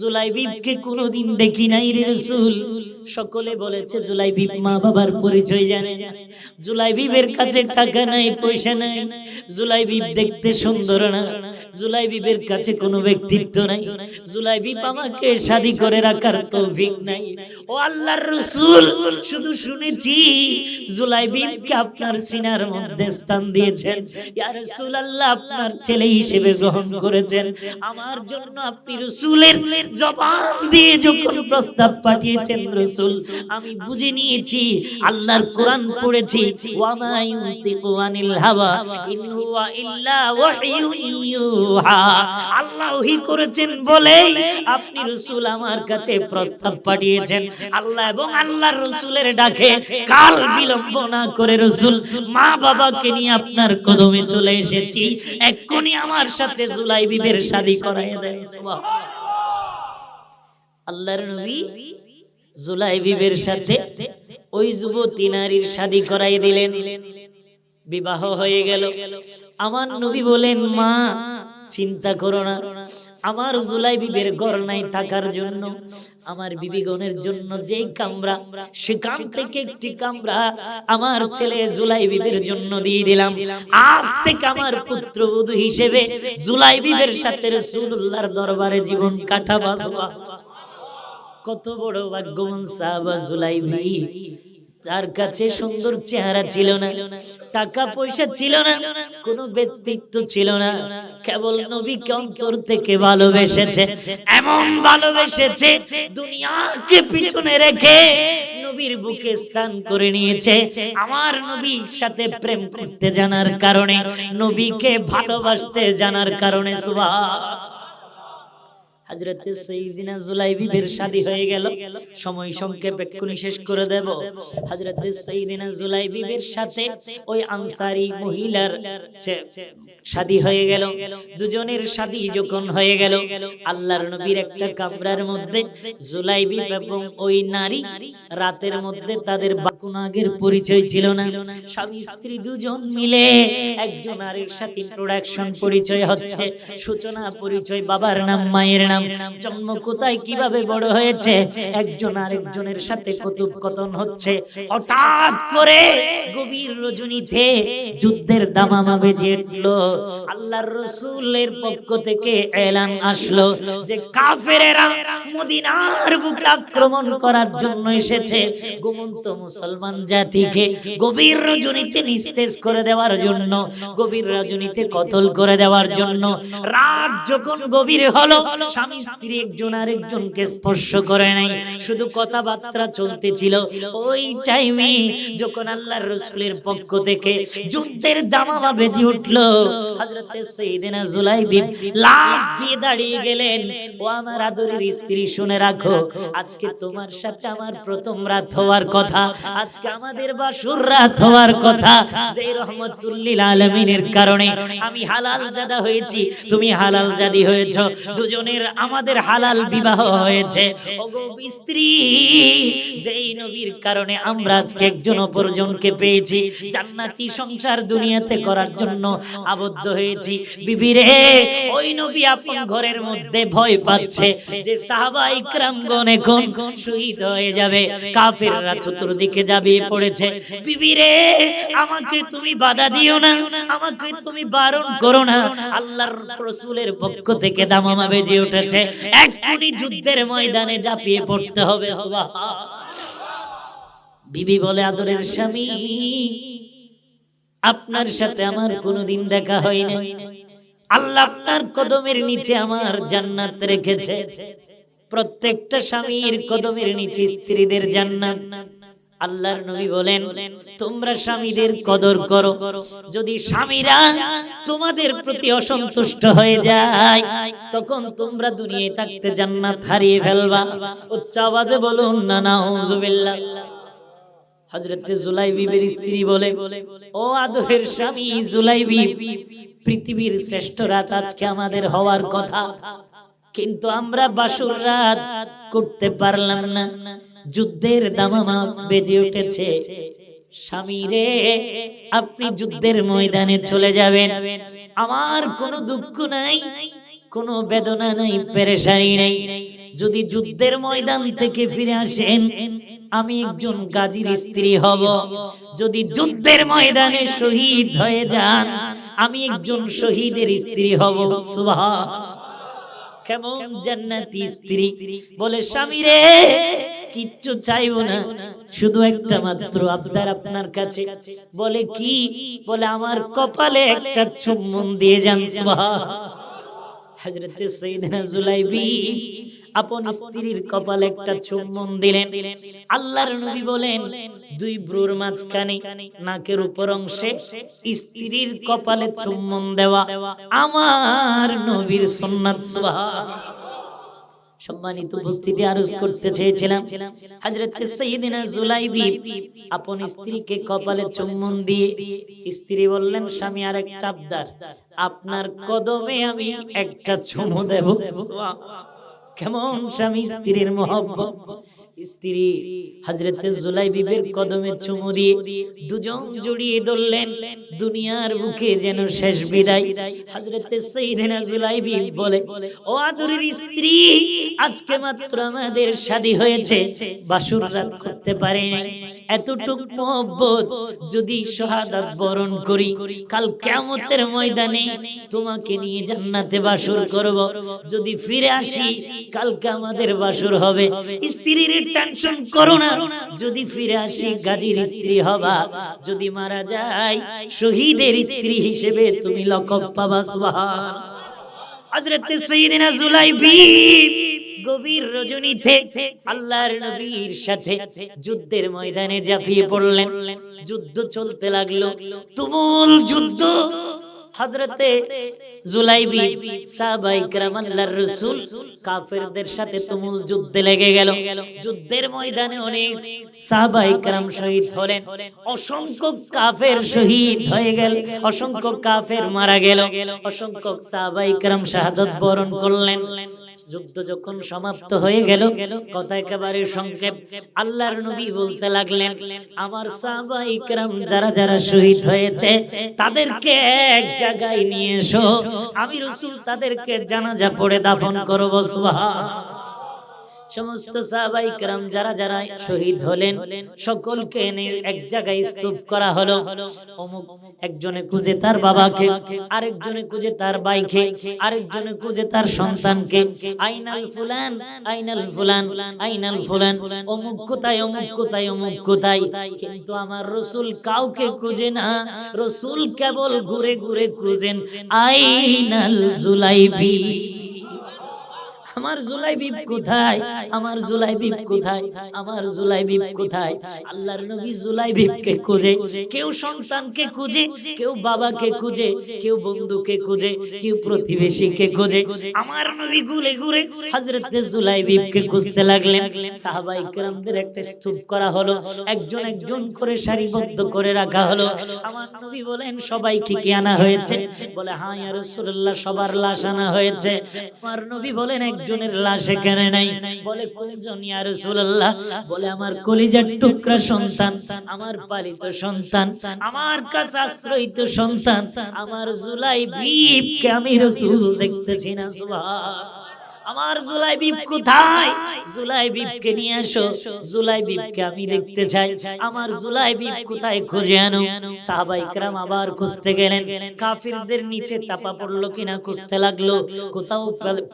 জুলাইবিবকে কোনোদিন দেখি নাই রে রাসূল। সকলে বলেছে জুলাইবিব মা বাবার পরিচয় জানে না, জুলাইবিবের কাছে টাকা নাই, পয়সা নাই, জুলাইবিব দেখতে সুন্দর না, জুলাইবিবের কাছে কোনো ব্যক্তিত্ব নাই, জুলাইবিব আমাকে শাদী করে রাখার তৌফিক নাই। ও আল্লাহর রাসূল শুধু শুনেছি জুলাইবিবকে আপনার সিনার মধ্যে স্থান দিয়েছেন, ইয়া রাসূলুল্লাহ আপনার ছেলে হিসেবে গ্রহণ করেছেন। আমার জন্য আপনি রাসূলের জবান দিয়ে যখন প্রস্তাব পাঠিয়েছেন রাসূল, আমি বুঝে নিয়েছি আল্লাহর কোরআন পড়েছি, ওয়া মা ইউতিকু আনিল হাওয়া ইন হুয়া ইল্লা ওয়াহয়ুন ইউহা। আল্লাহ ওহী করেছেন বলেই আপনি রাসূল আমার কাছে প্রস্তাব পাঠিয়েছেন। আল্লাহ এবং আল্লাহর রাসূলের ডাকে কাল বিলম্ব না করে রাসূল মা বাবাকে নিয়ে আপনার কদমে চলে এসেছি, এক্ষুনি আমার সাথে জুলাইবিবের শাদী করায় দেন। সুবহানাল্লাহ। আল্লাহর নবী জুলাইবিবের সাথে ওই যুবতী নারীর শাদী করাই দিলেন, বিবাহ হয়ে গেল। আমার নবী বলেন, মা চিন্তা করো না, আমার জুলাইবিবের ঘর নাই থাকার জন্য, আমার বিবিগণের জন্য যেই কামরা, সেখান থেকে একটি কামরা আমার ছেলে জুলাইবিবের জন্য দিয়ে দিলাম। আজ থেকে আমার পুত্রবধূ হিসেবে জুলাইবিবের সাথে রাসূলুল্লাহর দরবারে জীবন কাটাবা। কত বড় ভাগ্যবান সাহাবা জুলাইবি। তার কাছে সুন্দর চেহারা ছিল না, টাকা পয়সা ছিল না, কোনো ব্যক্তিত্ব ছিল না, কেবল নবীকে অন্তর থেকে ভালোবেসেছে। এমন ভালোবেসেছে দুনিয়াকে পিছনে রেখে নবীর বুকে স্থান করে নিয়েছে। আমার নবীর সাথে প্রেম করতে জানার কারণে, নবীকে ভালোবাসতে জানার কারণে সুবহানাল্লাহ। হযরতে সাইয়্যিদিনা জুলাইবিবের শাদী হয়ে গেল। সময় সংক্ষেপ এক্ষুনি শেষ করে দেব। হযরতে সাইয়্যিদিনা জুলাইবিবের সাথে ওই আনসারী মহিলার শাদী হয়ে গেল। দুজনের শাদী যখন হয়ে গেল, আল্লাহর নবীর একটা কামরার মধ্যে জুলাইবিব এবং ওই নারী রাতের মধ্যে তাদের কোনো আগের পরিচয় ছিল না, স্বামী স্ত্রী দুজন মিলে একজন আরেকজনের সাথে ইন্ট্রোডাকশন পরিচয় হচ্ছে, সূচনা পরিচয়, বাবার নাম মায়ের নাম, জন্ম কোথায় কিভাবে বড় হয়েছে, একজন আরেকজনের সাথে কথোপকথন হচ্ছে। হঠাৎ করে গভীর রজনীতে যুদ্ধের দামামা বেজে উঠল। আল্লাহর রাসূলের পক্ষ থেকে এলান আসলো যে কাফেরেরা মদিনার বুকে আক্রমণ করার জন্য এসেছে। ঘুমন্ত মুসলমান জাতিকে গভীর রজনীতে নিস্তেজ করে দেওয়ার জন্য, গভীর রজনীতে কতল করে দেওয়ার জন্য। রাত যখন গভীর হলো, স্বামী স্ত্রী একজন আরেকজনকে স্পর্শ করে নাই, শুধু কথাবার্তা চলতেছিল। ওই টাইমে যখন আল্লাহর রাসূলের পক্ষ থেকে যুদ্ধের দামামা বেজে উঠল, হযরতে সাইয়্যিদিনা জুলাইবিব লাফ দিয়ে দাঁড়িয়ে গেলেন। ও আমার আদরের স্ত্রী, শুনে রাখো, আজকে তোমার সাথে আমার প্রথম রাত হওয়ার কথা, আজকে আমাদের বাসর রাত হওয়ার কথা। যে রহমাতুল লিল আলামিনের কারণে আমি হালাল জাদা হয়েছি, তুমি হালাল জাদি হয়েছো, দুজনের আমাদের হালাল বিবাহ হয়েছে। ওগো স্ত্রী, যেই নবীর কারণে আমরা আজকে একজন অপরজনকে পেয়েছি, জান্নাতি সংসার দুনিয়াতে করার জন্য আবদ্ধ হয়েছি। বিবি রে, ওই নবী আপন ঘরের মধ্যে ভয় পাচ্ছে যে সাহাবা ইকরামগণ এখন শহীদ হয়ে যাবে, কাফেররা চতুর্দিকে ঝাঁপিয়ে পড়েছে। বিবি রে, আমাকে তুমি বাধা দিও না, আমাকে তুমি বারণ করো না। আল্লাহর রাসূলের পক্ষ থেকে দামামা বেজে উঠেছে, এক্ষুনি যুদ্ধের ময়দানে ঝাঁপিয়ে পড়তে হবে। সুবহানাল্লাহ। বিবি বলে, আদরের স্বামী, আপনার সাথে আমার কোনোদিন দেখা হয়নি, আল্লাহ আপনার কদমের নিচে আমার জান্নাত রেখেছে। প্রত্যেকটা স্বামীর কদমের নিচে স্ত্রীদের জান্নাত। আল্লাহর নবী বলেন, তোমরা স্বামীদের কদর করো। যদি স্বামীরা তোমাদের প্রতি অসন্তুষ্ট হয়ে যায়, তখন তোমরা দুনিয়ায় থাকতে জান্নাত হারিয়ে ফেলবা। উচ্চ আওয়াজে বলুন না নাউজুবিল্লাহ। হযরত জুলাইবিবের স্ত্রী বলে, ও আদরের স্বামী জুলাইবি, পৃথিবীর শ্রেষ্ঠ রাত আজকে আমাদের হওয়ার কথা, কিন্তু আমরা বাসর রাত করতে পারলাম না। যুদ্ধের দামামা বেজে উঠেছে। স্বামী রে, আপনি যুদ্ধের ময়দানে চলে যাবেন, আমার কোনো দুঃখ নাই, কোনো বেদনা নাই, পেরেশানি নাই। যদি যুদ্ধের ময়দান থেকে ফিরে আসেন, আমি একজন গাজীর স্ত্রী হব। যদি যুদ্ধের ময়দানে শহীদ হয়ে যান, আমি একজন শহীদের স্ত্রী হব। সুবহান। কেমন জান্নাতি স্ত্রী! বলে, স্বামী রে, কিচ্ছু চাইবো না, শুধু একটা মাত্র আবদার আপনার কাছে। বলে, কি? বলে, আমার কপালে একটা চুম্বন দিয়ে যান। সুবহান। হযরত সাইয়েদনা জুলাইবি আপন স্ত্রীর কপালে একটা চুম্বন দিলেন। আল্লাহর নবী বলেন, দুই ভ্রুর মাঝখানে নাকের উপর অংশে স্ত্রীর কপালে চুম্বন দেওয়া আমার নবীর সুন্নাত। সুবহান। সম্মানিত উপস্থিতি, আরজ করতে চেয়েছিলাম, হযরত সাইয়েদনা জুলাইবি আপন স্ত্রীকে কপালে চুম্বন দিয়ে স্ত্রী বললেন, স্বামী আর একটা আবদার, আপনার কদমে আমি একটা চুমু দেব। কেমন স্বামী স্ত্রীর মহব্বত! স্ত্রী হযরত জুলাইবিবের কদমে চুমু দিয়ে দুজন জড়িয়ে ধরলেন। দুনিয়ার বুকে যেন শেষ বিদায়। হযরত সাইয়েদনা জুলাইবি বলে, ও আদরের স্ত্রী, আজকে মাত্র আমাদের শাদী হয়েছে, বাসর রাত করতে পারি নাই। এতটুক মহব্বত যদি শাহাদাত বরণ করি, কাল কিয়ামতের ময়দানে তোমাকে নিয়ে জান্নাতে বাসর করব। যদি ফিরে আসি, কালকে আমাদের বাসর হবে। স্ত্রীর টেনশন করো না, যদি ফিরে আসি গাজীর স্ত্রী হবা, যদি মারা যায় শহীদের স্ত্রী হিসেবে তুমি লকব পাবা। সুবহান। হযরত সাইয়েদনা জুলাইবি গভীর রজনীতে আল্লাহর নবীর সাথে যুদ্ধের ময়দানে ঝাঁপিয়ে পড়লেন। যুদ্ধ চলতে লাগলো, তুমুল যুদ্ধ। হযরতে জুলাইবি সাহাবায়ে কেরাম আল্লাহর রাসূল কাফেরদের সাথে তুমুল যুদ্ধে লেগে গেল। যুদ্ধের ময়দানে অনেক সাহাবায়ে কেরাম শহীদ হলেন, অসংখ্য কাফের শহীদ হয়ে গেল, অসংখ্য কাফের মারা গেল, অসংখ্য সাহাবায়ে কেরাম শাহাদাত বরণ করলেন। যুদ্ধ যখন সমাপ্ত হয়ে গেল, কথা একেবারে সংক্ষেপ, আল্লাহর নবী বলতে লাগলেন, আমার সাহাবায়ে কেরাম যারা যারা শহীদ হয়েছে তাদেরকে এক জায়গায় নিয়ে এসো, আমি রাসূল তাদেরকে জানাজা পড়ে দাফন করব। সুবহান। সমস্ত সাহাবায়ে কেরাম যারা যারা শহীদ হলেন সকলকে এনে এক জায়গায় স্তূপ করা হলো। অমুক একজনে খুঁজে তার বাবাকে, আরেকজনে খুঁজে তার ভাইকে, আরেকজনে খুঁজে তার সন্তানকে। আইনাল ফুলান, আইনাল ফুলান, আইনাল ফুলান, অমুক কোথায়, অমুক কোথায়, অমুক কোথায়। কিন্তু আমার রাসূল কাউকে খুঁজে না, রাসূল কেবল ঘুরে ঘুরে খুঁজেন আইনাল জুলাইবি। আমার জুলাইবি কোথায়, আমার জুলাইবি কোথায়, আমার জুলাইবি কোথায়? আল্লাহর নবী জুলাইবিকে খুঁজে, কেউ সন্তানকে খুঁজে, কেউ বাবাকে খুঁজে, কেউ বন্ধুকে খুঁজে, কেউ প্রতিবেশীকে খুঁজে। আমার নবী ঘুরে ঘুরে হযরত জুলাইবিকে খুঁজতে লাগলেন। সাহাবায়ে কেরামদের একটা স্তূপ করা হলো, একজন একজন করে সারিবদ্ধ করে রাখা হলো। আমার নবী বলেন, সবাইকে কি আনা হয়েছে? বলে, হ্যাঁ ইয়া রাসূলুল্লাহ, সবার লাশ আনা হয়েছে। আমার নবী বলেন, একজনের লাশ এখানে নাই। বলে, কোনজন ইয়া রাসূলুল্লাহ? বলে, আমার কলিজার টুকরা সন্তান, আমার পালিত সন্তান, আমার কাছে আশ্রয়িত সন্তান, আমার জুলাইবিকে আমি রাসূল দেখতেছি না। সুবহান। আমার জুলাইবিব কোথায়? জুলাইবিবকে নিয়ে আসো, জুলাইবিবকে আমি দেখতে চাই। আমার জুলাইবিব কোথায়, খুঁজে আনো। সাহাবায়ে কেরাম আবার খুঁজতে গেলেন, কাফিরদের নিচে চাপা পড়লো কিনা খুঁজতে লাগলো, কোথাও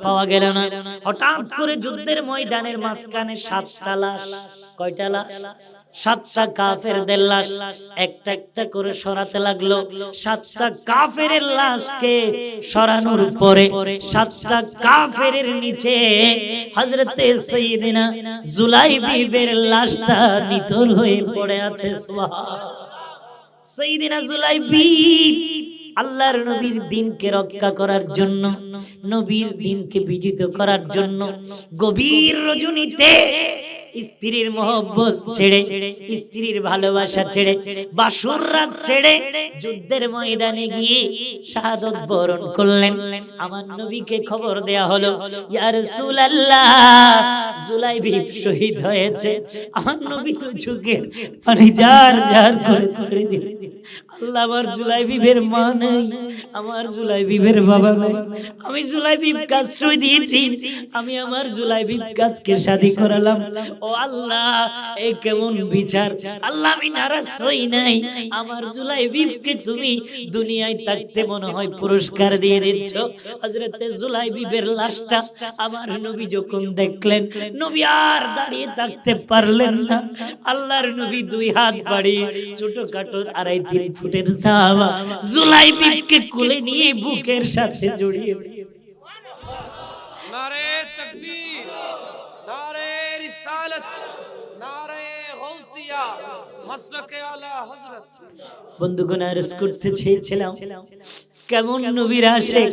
পাওয়া গেল না। হঠাৎ করে যুদ্ধের ময়দানের মাঝখানে 7টা লাশ। কয়টা লাশ? সাতটা কাফেরদের লাশ একটা একটা করে সরাতে লাগলো। সাতটা কাফেরের লাশকে সরানোর পরে সাতটা কাফেরের নিচে হযরতে সাইয়্যিদিনা জুলাইবিবের লাশটা নিথর হয়ে পড়ে আছে। সুবহানাল্লাহ। সাইয়্যিদিনা জুলাইবিব আল্লাহর নবীর দ্বীনকে রক্ষা করার জন্য, নবীর দ্বীনকে বিজিত করার জন্য গভীর রজনীতে স্ত্রীর মহব্বত ছেড়ে, স্ত্রীর ভালোবাসা ছেড়ে, বাসর রাত ছেড়ে যুদ্ধের ময়দানে গিয়ে শাহাদাত বরণ করলেন। আমার নবীকে খবর দেয়া হলো, ইয়া রাসূলুল্লাহ, জুলাইবিব শহীদ হয়েছে। আমার নবী তো চোখের পানি জার জার করে দিলেন। আল্লাহ, আমার জুলাইবিবের মা নেই, আমার জুলাইবিবের বাবা নেই, আমি জুলাইবিবকে আশ্রয় দিয়েছি, আমি আমার জুলাইবিব গাছকে শাদী করালাম। ও আল্লাহ, এই কেমন বিচার! আল্লাহ, আমি নারাজ হই নাই, আমার জুলাইবিবকে তুমি দুনিয়ায় থাকতে মনে হয় পুরস্কার দিয়ে দিচ্ছ। হযরতে জুলাইবিবের লাশটা আমার নবী যখন দেখলেন, নবী আর দাঁড়িয়ে থাকতে পারলেন না। আল্লাহর নবী দুই হাত বাড়িয়ে ছোটখাটো 2.5-3 ফুটের সাহাবা জুলাইবিবকে কোলে নিয়ে বুকের সাথে জড়িয়ে নারে তাকবীর, নারে রিসালাত, নারে গাউসিয়া, মাসলাকে আলা হযরত। বন্ধুগণ, আরজ করতে চেয়েছিলাম কেমন নবীর আশিক,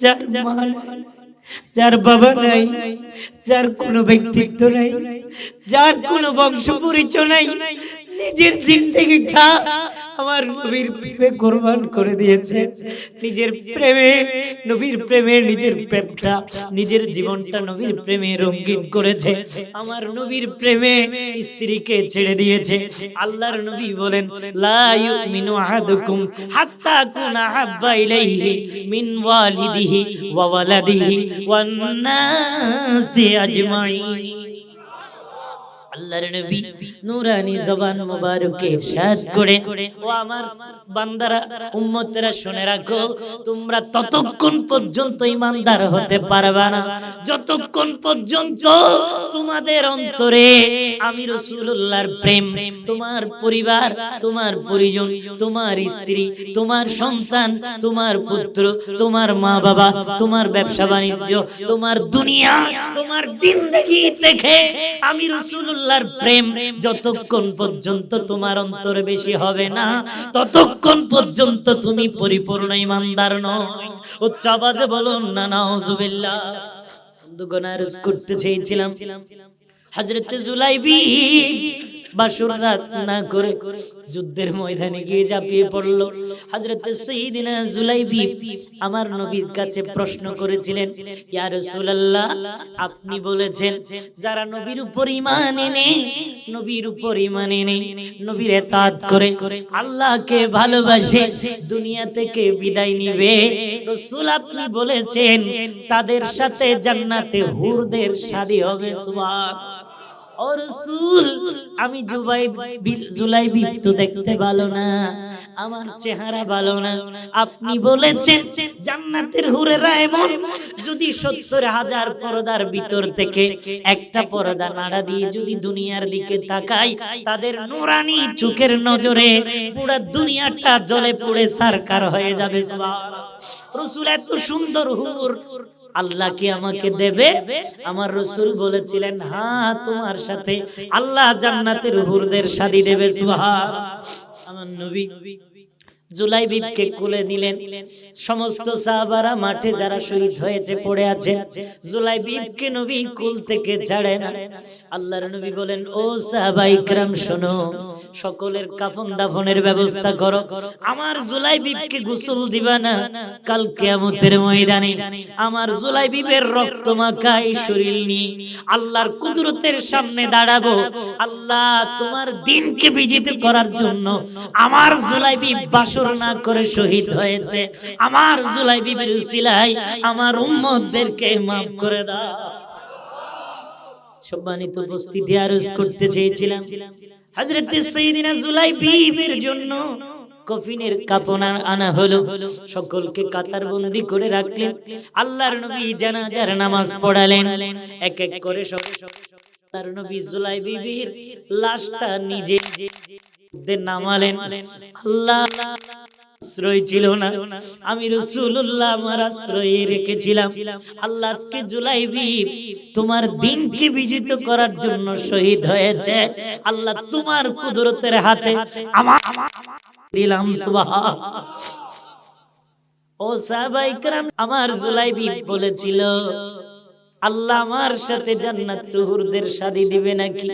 যার মা নাই, যার বাবা নাই, যার কোনো ব্যক্তিত্ব নাই, যার কোনো বংশ পরিচয় নাই, নিজের জিন্দেগিটা আমার নবীর প্রেমে কুরবান করে দিয়েছে। নিজের প্রেমে, নবীর প্রেমে নিজের প্রেমটা, নিজের জীবনটা নবীর প্রেমে রঙিন করেছে। আমার নবীর প্রেমে স্ত্রীকে ছেড়ে দিয়েছে। আল্লাহর নবী বলেন, লা ইউমিনু আহাদুকুম হাত্তা কুনা হাব্বা ইলাইহি মিন ওয়ালিদিহি ওয়া ওয়ালাদিহি ওয়ান নাসি আজমাইন। আল্লাহর নবী নূরানী জবান মোবারকে ইরশাদ করে, ও আমার বান্দারা, উম্মতেরা শুনে রাখো, তোমরা ততক্ষণ পর্যন্ত ঈমানদার হতে পারবে না যতক্ষণ পর্যন্ত তোমাদের অন্তরে আমি রাসূলুল্লাহর প্রেম, তোমার পরিবার, তোমার পরিজন, তোমার স্ত্রী, তোমার সন্তান, তোমার পুত্র, তোমার মা বাবা, তোমার ব্যবসা বাণিজ্য, তোমার দুনিয়া, তোমার জিন্দেগি থেকে আমি রাসূলুল্লাহর প্রেম যতক্ষণ পর্যন্ত তোমার অন্তরে বেশি হবে না, ততক্ষণ পর্যন্ত তুমি পরিপূর্ণ ঈমানদার নও। উচ্চ আওয়াজে বলুন না নাউজুবিল্লাহ। বন্ধুগণ, আরজ করতে চেয়েছিলাম, হযরতে জুলাইবিব বাসর রাত না করে যুদ্ধের ময়দানে গিয়ে ঝাঁপিয়ে পড়লো। হযরতে সাইয়্যিদিনা জুলাইবিব আমার নবীর কাছে প্রশ্ন করেছিলেন, ইয়া রাসূলুল্লাহ, আপনি বলেছেন যারা নবীর উপর ঈমান এনে, নবীর উপর ঈমান এনে নবীর ইতাআত করে আল্লাহকে ভালোবাসে দুনিয়া থেকে বিদায় নিবে। রাসূল, আপনি বলেছেন তাদের সাথে জান্নাতে হুরদের শাদী হবে। সুবহানাল্লাহ। ও রাসূল, আমি জুলাইবিব তো দেখতে ভালো না, আমার চেহারা ভালো না, আপনি বলেছেন জান্নাতের হুরেরা এমন, যদি 70,000 পর্দার ভিতর থেকে একটা পর্দা নাড়া দিয়ে যদি দুনিয়ার দিকে তাকাই, তাদের নূরানি চোখের নজরে পুরো দুনিয়াটা জ্বলে পুড়ে সারকার হয়ে যাবে। সুবহানাল্লাহ। রাসূল, এত সুন্দর হুর আল্লাহ কি আমাকে দেবে? আমার রাসূল বলেছিলেন, হ্যাঁ, তোমার সাথে আল্লাহ জান্নাতের হুরদের শাদী দেবে। সুবহানাল্লাহ। আমার নবী জুলাইবিবকে কোলে নিলেন। সমস্ত সাহাবারা মাঠে যারা শহীদ হয়েছে পড়ে আছে, জুলাইবিবকে নবী কুল থেকে ছাড়ে না। আল্লাহর নবী বলেন, ও সাহাবায়ে کرام শোনো, সকলের কাফন দাফনের ব্যবস্থা করো, আমার জুলাইবিবকে গোসল দিবা না, কাল কিয়ামতের ময়দানে আমার জুলাইবিবের রক্ত মাখা এই শরীর নিয়ে আল্লাহর কুদরতের সামনে দাঁড়াবো। আল্লাহ তোমার দ্বীনকে বিজিত করার জন্য আমার জুলাইবিব বাসর না করে শহীদ হয়েছে, আমার জুলাইবিবের উসিলায় আমার উম্মতদেরকে maaf করে দাও। সম্মানিত উপস্থিতি, আরজ করতে চেয়েছিলাম, হযরত সাইয়্যিদিনা জুলাইবিবের জন্য কফিনের কাফন আনা হলো, সকলকে কাতারবন্দি করে রাখলেন। আল্লাহর নবী জানাজার নামাজ পড়ালেন, এক এক করে সব তার নবী জুলাই বিবির লাশটা নিজে নামালেন। আল্লাহ আশ্রয় ছিল না, আমি রাসূলুল্লাহ আমার আশ্রয়ে রেখেছিলাম। আল্লাহ আজকে জুলাইবি তোমার দিনকে বিজিত করার জন্য শহীদ হয়েছে। আল্লাহ তোমার কুদরতের হাতে আমার দিলাম। সুবহান। ও সাহাবায়ে কেরাম, আমার জুলাইবি বলেছিল আল্লাহ আমার সাথে জান্নাতুল হুরদের শাদী দিবে নাকি?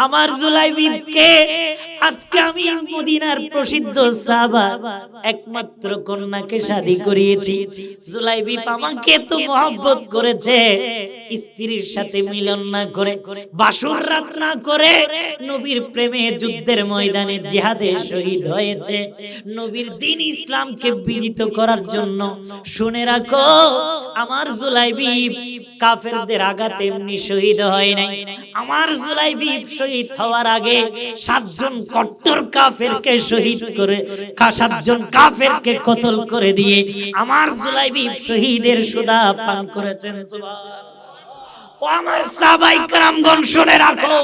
আমার জুলাইবিকে আজকে আমি মদিনার প্রসিদ্ধ সাহাবা একমাত্র কন্যাকে শাদী করিয়েছি। জুলাইবি আমাকে তো মহব্বত করেছে, স্ত্রীর সাথে মিলন না করে, বাসর রাত না করে নবীর প্রেমে যুদ্ধের ময়দানে জিহাদে শহীদ হয়েছে। নবীর দ্বীন ইসলামকে বিজিত করার জন্য। শুনে রাখো, আমার জুলাইবি কাফেরদের আঘাতে এমনি শহীদ হয় নাই। আমার জুলাইবি শহীদ হওয়ার আগে 7 জন কট্টর কাফেরকে শহীদ করে, 7 জন কাফেরকে কতল করে দিয়ে আমার জুলাইবি শহীদের সুদা পান করেছেন। সুবহানাল্লাহ। ও আমার সাহাবায়ে কেরামগণ, শুনে রাখো,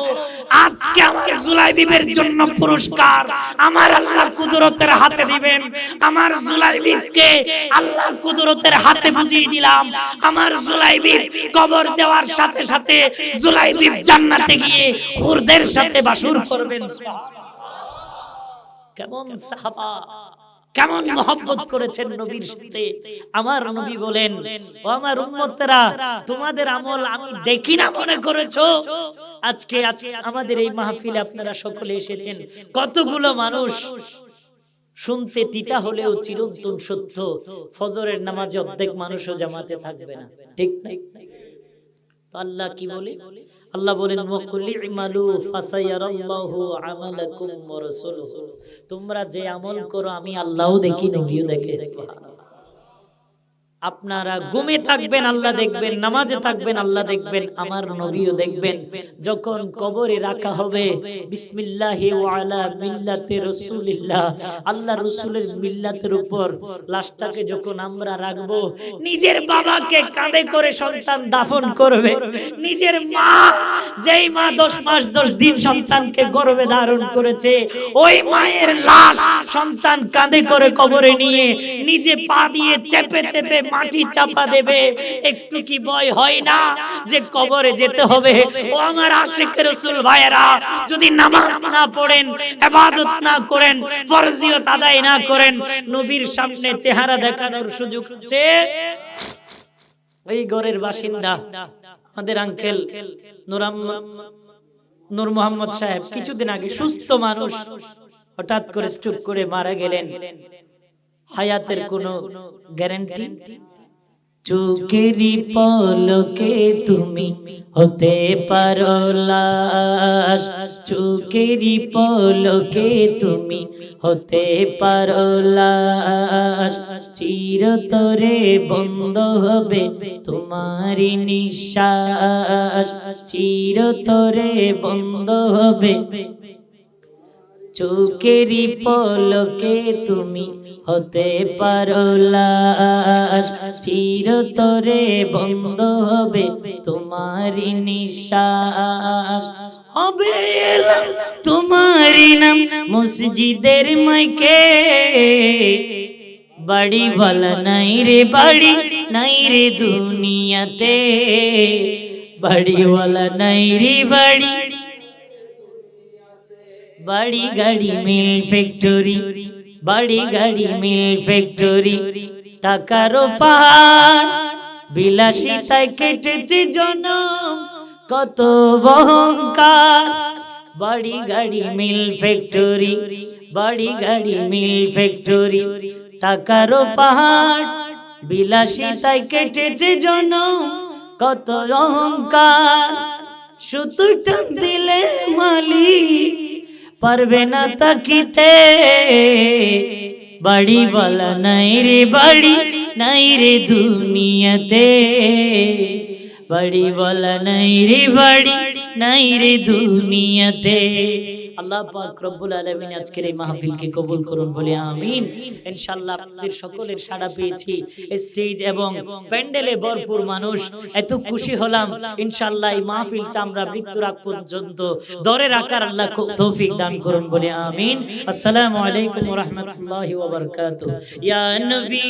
আজকে আমার জুলাইবিবের জন্য পুরস্কার আমার আল্লাহ কুদরতের হাতে দিবেন। আমার জুলাইবিবকে আল্লাহর কুদরতের হাতে বুঝিয়ে দিলাম। আমার জুলাইবিব কবর দেওয়ার সাথে সাথে জুলাইবিব জান্নাতে গিয়ে হুরদের সাথে বাসর করবেন। কেমন সাহাবা, কেমন মহব্বত করেছেন নবীর সাথে। আমার নবী বলেন, ও আমার উম্মতেরা, তোমাদের আমল আমি দেখি না মনে করেছো? আজকে আমাদের এই মাহফিলে আপনারা সকলে এসেছেন, কতগুলো মানুষ শুনতে তিতা হলেও চিরন্তন সত্য। ফজরের নামাজে অর্ধেক মানুষও জামাতে থাকবে না, ঠিক না? তো আল্লাহ কি বলে? আল্লাহ বলেন, ওয়াকুল ইমালু ফাসায়ারাল্লাহু আমালাকুম ওয়া রাসূলুহু। তোমরা যে আমল করো আমি আল্লাহও দেখি, নবীও দেখে। আপনারা ঘুমে থাকবেন আল্লাহ দেখবেন, নামাজে থাকবেন আল্লাহ দেখবেন, আমার নবীও দেখবেন। যখন কবরে রাখা হবে, বিসমিল্লাহি ওয়া আলা মিল্লাতি রাসূলিল্লাহ, আল্লাহ রাসূলের মিল্লাতের উপর লাশটাকে যখন আমরা রাখবো, নিজের বাবাকে কাঁধে করে সন্তান দাফন করবে। নিজের মা, যেই মা 10 মাস 10 দিন সন্তানকে গর্ভে ধারণ করেছে, ওই মায়ের লাশ সন্তান কাঁধে করে কবরে নিয়ে নিজে পা দিয়ে চেপে চেপে মাটি চাপা দেবে। একটু কি ভয় হয় না যে কবরে যেতে হবে? ও আমার আশিক রাসূল ভাইয়েরা, যদি নামাজ না পড়েন, ইবাদত না করেন, ফরজিয়ত আদায় না করেন, নবীর সামনে চেহারা দেখানোর সুযোগ আছে? এই ঘরের বাসিন্দা আমাদের আঙ্কেল নূর মোহাম্মদ সাহেব কিছুদিন আগে সুস্থ মানুষ, হঠাৎ করে স্ট্রোক করে মারা গেলেন। হায়াতের কোনো গ্যারান্টি? চোখেরই পলকে তুমি হতে পারো লাশ, চোখেরই পলকে তুমি হতে পারো লাশ। চিরতরে বন্ধ হবে তোমারি নিঃশ্বাস, চিরতরে বন্ধ হবে। চোখেরই পলকে তুমি হতে পারো লাশ, চিরতরে বন্ধ হবে তোমারি নিঃশ্বাস। হবে এলাম তোমারি নাম মসজিদের মাইকে, বাড়ি ভালা নাই রে, বাড়ি নাই রে দুনিয়াতে, বাড়িওয়ালা নাই রে বাড়ি। বাড়ি গাড়ি মিল ফ্যাক্টরি, বাড়ি গাড়ি মিল ফ্যাক্টরি, টাকার পাহাড় বিলাসিতায় কেটেছে জনম কত অহংকার। বাড়ি গাড়ি মিল ফ্যাক্টরি, বাড়ি গাড়ি মিল ফ্যাক্টরি, টাকার পাহাড় বিলাসিতায় কেটেছে জনম কত অহংকার। সুতো টান দিলে মালিক পারবে না তাকিতে, বাড়িওয়ালা নাই রে, বাড়ি নাই রে দুনিয়াতে, বাড়িওয়ালা নাই রে, বাড়ি নাই রে দুনিয়াতে। আল্লাহ পাক রব্বুল আলামিন আজকের এই মাহফিলকে কবুল করুন বলে আমিন। ইনশাআল্লাহ আপনাদের সকলের সাড়া পেয়েছি, স্টেজ এবং প্যান্ডেলে ভরপুর মানুষ, এত খুশি হলাম। ইনশাআল্লাহ এই মাহফিলটা আমরা মৃত্যুর আগ পর্যন্ত ধরে রাখার আল্লাহ তৌফিক দান করুন বলে আমিন। আসসালামু আলাইকুম ওয়া রাহমাতুল্লাহি ওয়া বারাকাতুহু। ইয়া নবী